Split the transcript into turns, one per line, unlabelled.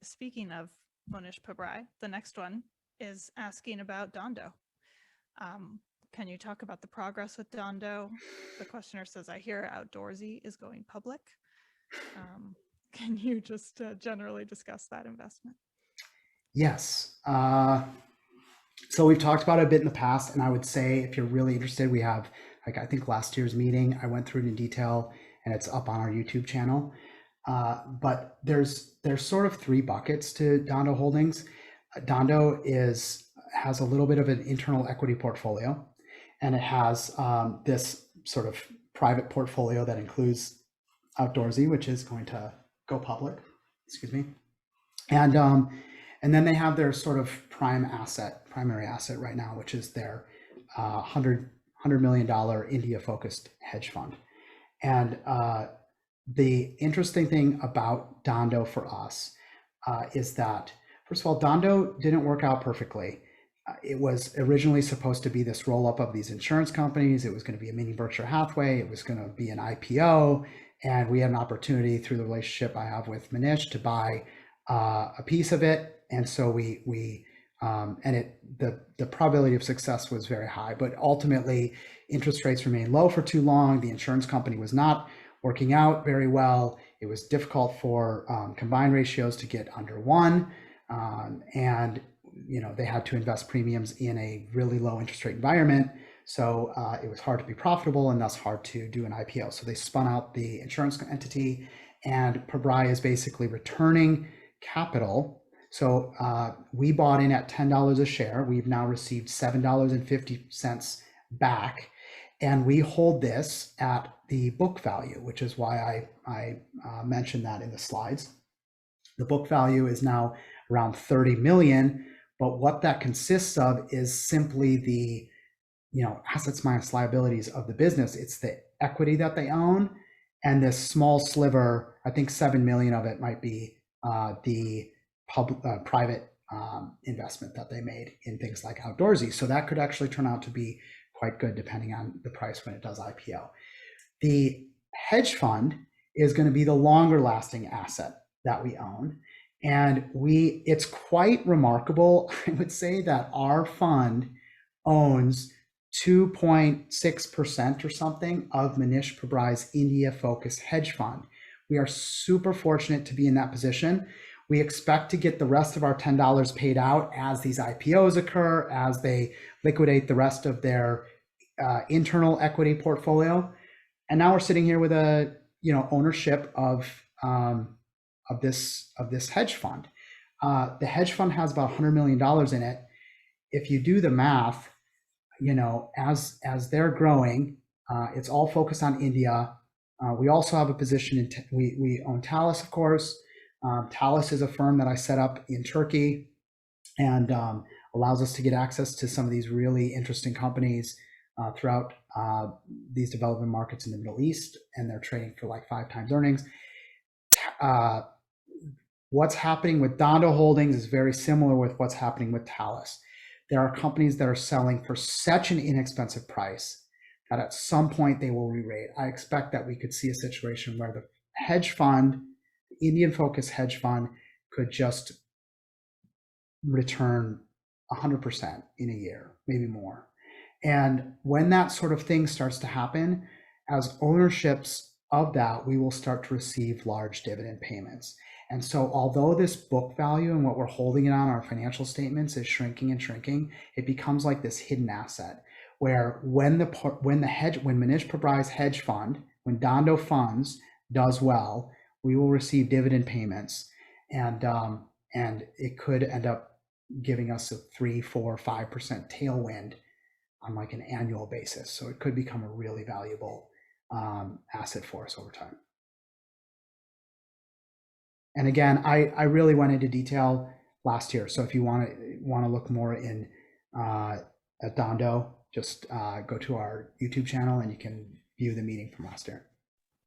speaking of Monish Pabrai, the next one is asking about Dhando. Can you talk about the progress with Dhando? The questioner says, I hear Outdoorsy is going public. Can you just generally discuss that investment?
Yes. So we've talked about it a bit in the past, and I would say if you're really interested, we have, like, I think last year's meeting, I went through it in detail, and it's up on our YouTube channel. But there's sort of three buckets to Dhando Holdings. Dhando has a little bit of an internal equity portfolio, and it has this sort of private portfolio that includes Outdoorsy, which is going to go public. Excuse me. And then they have their sort of primary asset right now, which is their $100 million India focused hedge fund. And the interesting thing about Dhando for us is that, first of all, Dhando didn't work out perfectly. It was originally supposed to be this roll up of these insurance companies. It was going to be a mini Berkshire Hathaway. It was going to be an IPO. And we had an opportunity through the relationship I have with Manish to buy a piece of it. And so the probability of success was very high, but ultimately interest rates remained low for too long. The insurance company was not working out very well. It was difficult for combined ratios to get under 1. And they had to invest premiums in a really low interest rate environment. So it was hard to be profitable and thus hard to do an IPO. So they spun out the insurance entity, and Pabrai is basically returning capital. So we bought in at $10 a share. We've now received $7.50 back, and we hold this at the book value, which is why I mentioned that in the slides. The book value is now around 30 million, but what that consists of is simply the assets minus liabilities of the business. It's the equity that they own, and this small sliver, I think 7 million of it might be the private investment that they made in things like Outdoorsy. So that could actually turn out to be quite good depending on the price when it does IPO. The hedge fund is going to be the longer lasting asset that we own. And it's quite remarkable, I would say, that our fund owns 2.6% or something of Manish Pabrai's India focused hedge fund. We are super fortunate to be in that position. We expect to get the rest of our $10 paid out as these IPOs occur, as they liquidate the rest of their internal equity portfolio. And now we're sitting here with a ownership of this hedge fund. The hedge fund has about $100 million in it. If you do the math, as they're growing, it's all focused on India. We also have a position in, we own Talis, of course. Talis is a firm that I set up in Turkey and allows us to get access to some of these really interesting companies throughout these developing markets in the Middle East, and they're trading for like 5 times earnings. What's happening with Dhando Holdings is very similar with what's happening with Talis. There are companies that are selling for such an inexpensive price that at some point they will re-rate. I expect that we could see a situation where the hedge fund, the Indian focused hedge fund, could just return 100% in a year, maybe more. And when that sort of thing starts to happen, as ownerships of that, we will start to receive large dividend payments. And so although this book value and what we're holding it on our financial statements is shrinking and shrinking, it becomes like this hidden asset where when Manish Pabrai's hedge fund, when Dhando Funds does well, we will receive dividend payments, and it could end up giving us a 3, 4, 5% tailwind on like an annual basis. So it could become a really valuable asset for us over time. And again, I really went into detail last year. So if you want to look more in at Dhando, just go to our YouTube channel and you can view the meeting from last year.